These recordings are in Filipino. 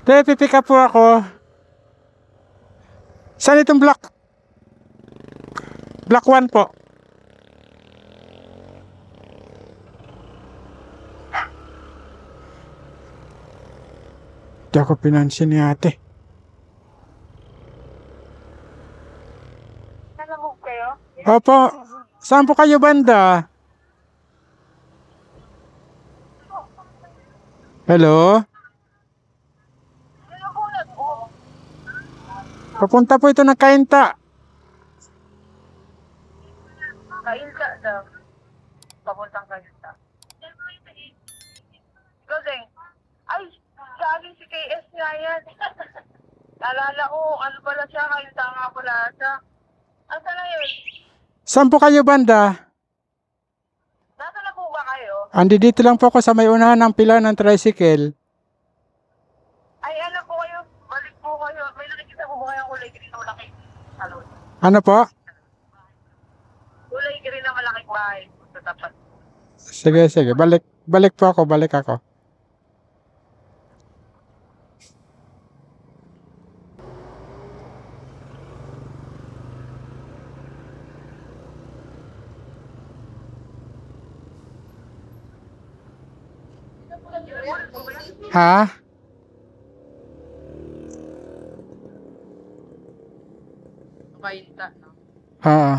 Te, pipick up po ako. Saan itong block? Block 1 po. Di ako pinansin ni ate. Nalamog kayo? Opo. Saan po kayo banda? Hello? Nagulat po. Papunta po ito ng Kainta. Kainta daw. Papuntang Kainta. Ikaw din. Ay, galing si KS nga yan. Alala ko, ano pala siya, Kainta nga pala siya. Asa na yun? Saan po kayo banda? Nasa na po ba kayo? Andi dito lang po ako sa may unahan ng pila ng tricycle. Ay, ano po kayo? Balik po kayo. May nakikita po ba kayong kulay green na malaki? Ano? Ano po? Kulay green na malaking bahay. Sa tapat. Sige. Balik po ako, balik ako. Ha? Kainta, no? Oo.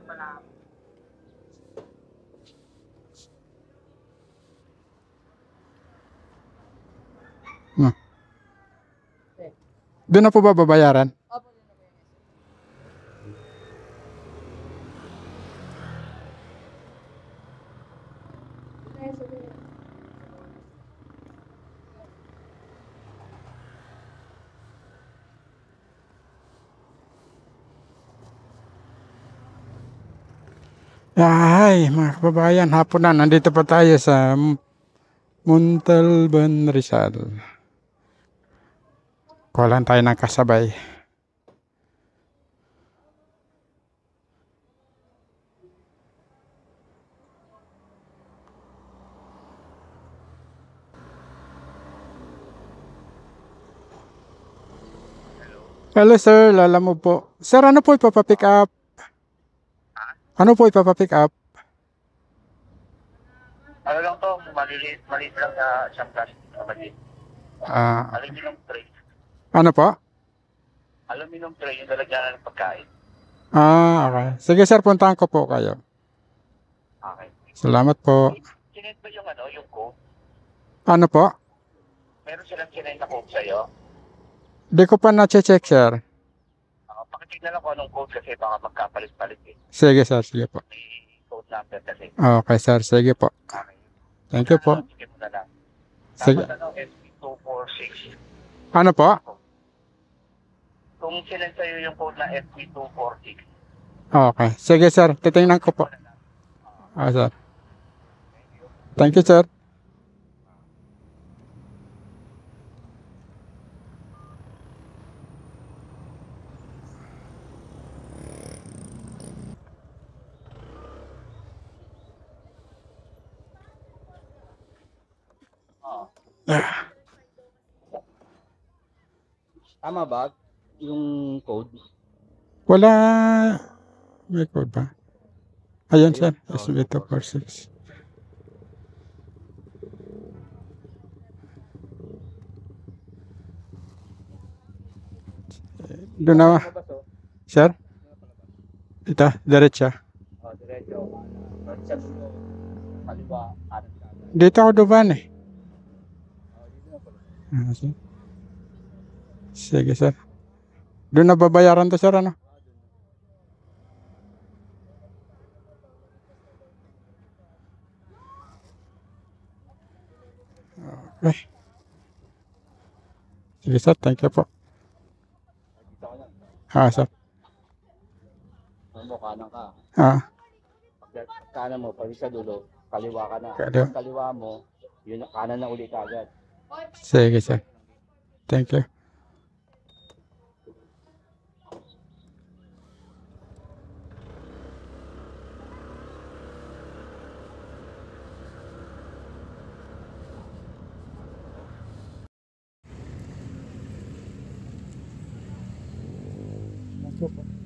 Wala. Doon na po ba babayaran? Ay, mga kababayan, hapon na. Nandito pa tayo sa Montalban, Rizal. Kuha tayo ng kasabay. Hello sir, lala mo po. Sir, ano po ipapapick up? Ano po ipapapick up? Ano lang to, maliit lang na isang plastic na maliit. Ah, Aluminum tray. ano po? Aluminum tray yung lalagyan ng pagkain. Ah, okay. Sige sir, puntahan ko po kayo. Okay. Salamat po. Sinet ba yung ano, yung code? Ano po? Meron silang sinet na code sa'yo? Di ko pa na-check sir. Pakitignan lang ko anong code kasi baka magkapalit-palit eh. Sige sir, sige po. May code number kasi. Okay sir, sige po. Okay. Thank you po. Sige mo na lang. Sige. Tapos ano, SP246. Ano po? Kung sinet sa'yo yung code na SP246. Okay. Sige sir, titingnan ko po. Ah, sir. Thank you sir. Tama ba yung code? Wala. May code ba? Ayan sir, SB246. Doon na. Tama ba to? Sir? Ito, diretsa. Oh, diretso. Sa dulo, kaliwa, kanan kanan. Dito ako dumaan eh. Oh, dito na pala. Ah, sir. Sige sir. Doon na babayaran to sir ano? Okay. Sige sir, thank you po. Dito ka lang. Ah, sir. Ano mo, kanan ka. Ah, Pag kanan mo, pag sa dulo, kaliwa ka na. Kaliwa. Pag kaliwa mo, yun, kanan na uli ka agad. sige sir. Thank you. you po.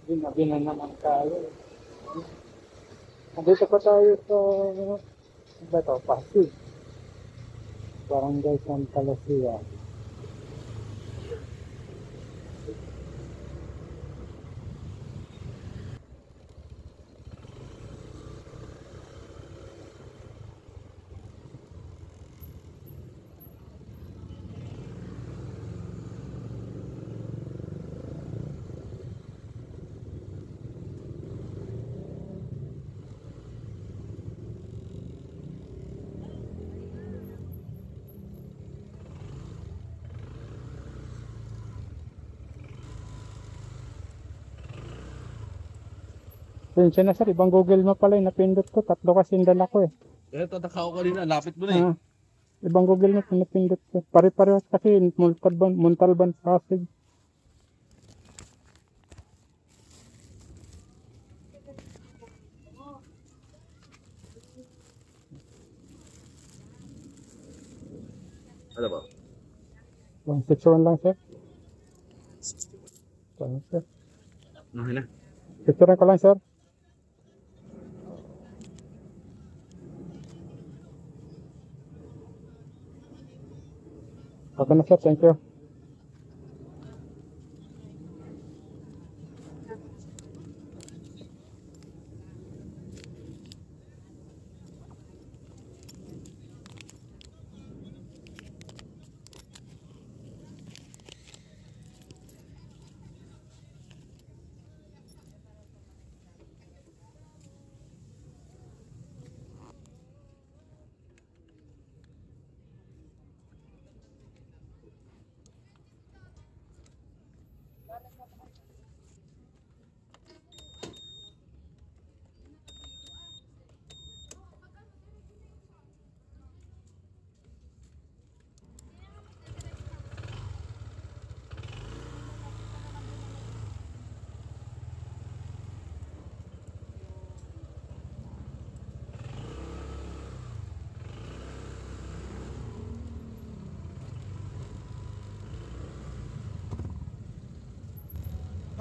Ginabi na naman tayo. Nandito pa tayo sa, ano ba ito? Pasig. Barangay Santa Lucia. Pensya na sir, ibang Google Map pala yung napindot ko. Tatlo kasi yung dala ko eh. Ito, nakao ka rin. Lapit mo na eh. Ah, ibang Google Map yung napindot ko. Pare-parehas kasi Montalban, Pasig. Ano ba? 161 lang sir. Sorry, sir. Okay na. Picturean ko lang sir. Okay na sir, thank you.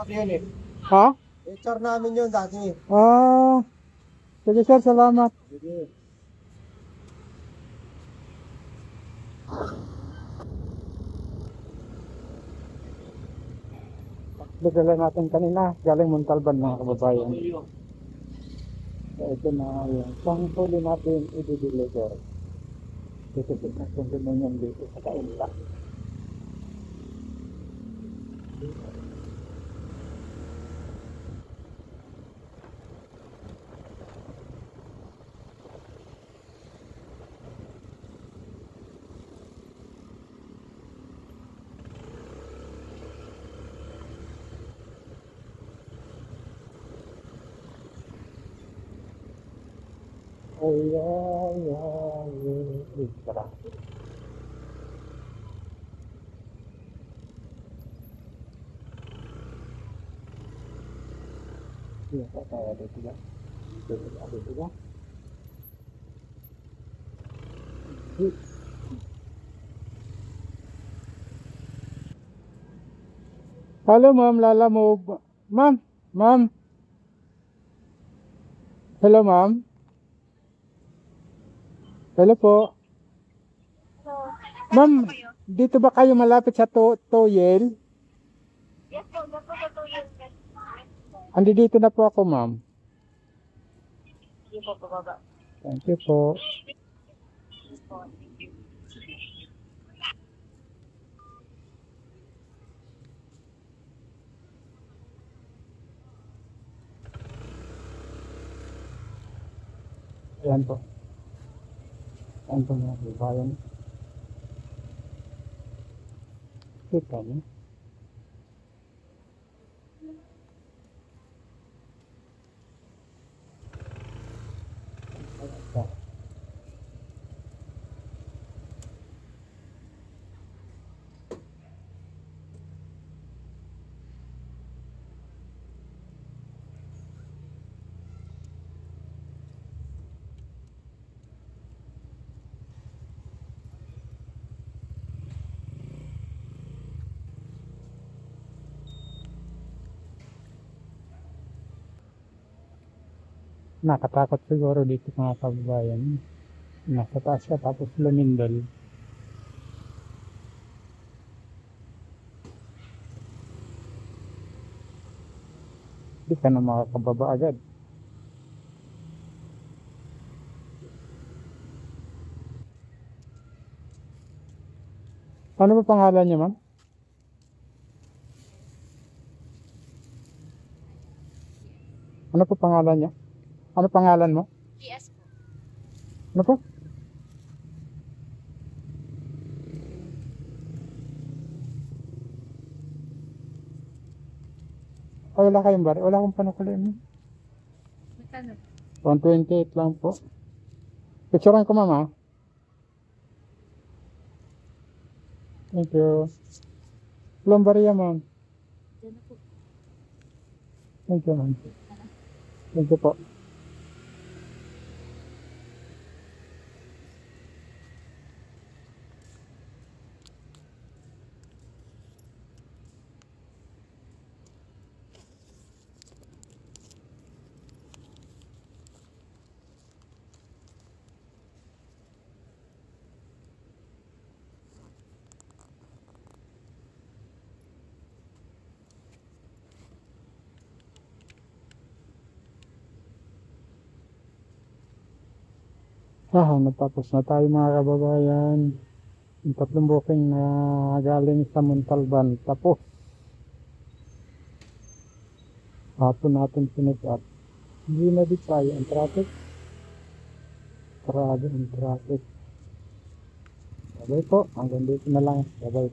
Yun eh. Ha? HR namin yun dati. Ah, sige sir, salamat. Sige. Dala natin kanina, galing Montalban mga kababayan. So, ito na yung panghuli natin i-deliver. Dito natin yung dito sa kainta. Ay, ay, ay, ay, tara. Iya, tayo dito ba? Dito ba? Hello ma'am, Lala mo. Ma'am, ma'am. Hello ma'am. Hello po. So, Ma'am, dito ba kayo malapit sa Toyel? yes po, dapat sa 2 years. Andi dito na po ako ma'am. Hindi po, pababa. Thank you po. Hindi po. Ayan po. Ayan po mga kababayan. Kita niyo. Nakatakot siguro dito mga kababayan. Nasa taas ka tapos lumindol. Hindi ka na makakababa agad. Ano ba pangalan niya, ma'am? Ano po pangalan niya? Ano pangalan mo? PS po. Ano po? Ay, wala kayong bar. Wala akong panukulay mo. Magkano? 128 lang po. Picturean ko, ma'am, ha? Thank you. Plumbaria, ma'am. Diyan na po. Thank you, ma'am. Thank you po. Natapos na tayo mga kababayan. Yung 3 booking na galing sa Montalban. Tapos. Hapon natin pinig-up. Hindi na di tayo ang traffic. Grabe ang traffic. Sabay po. Hanggang dito na lang. Sabay.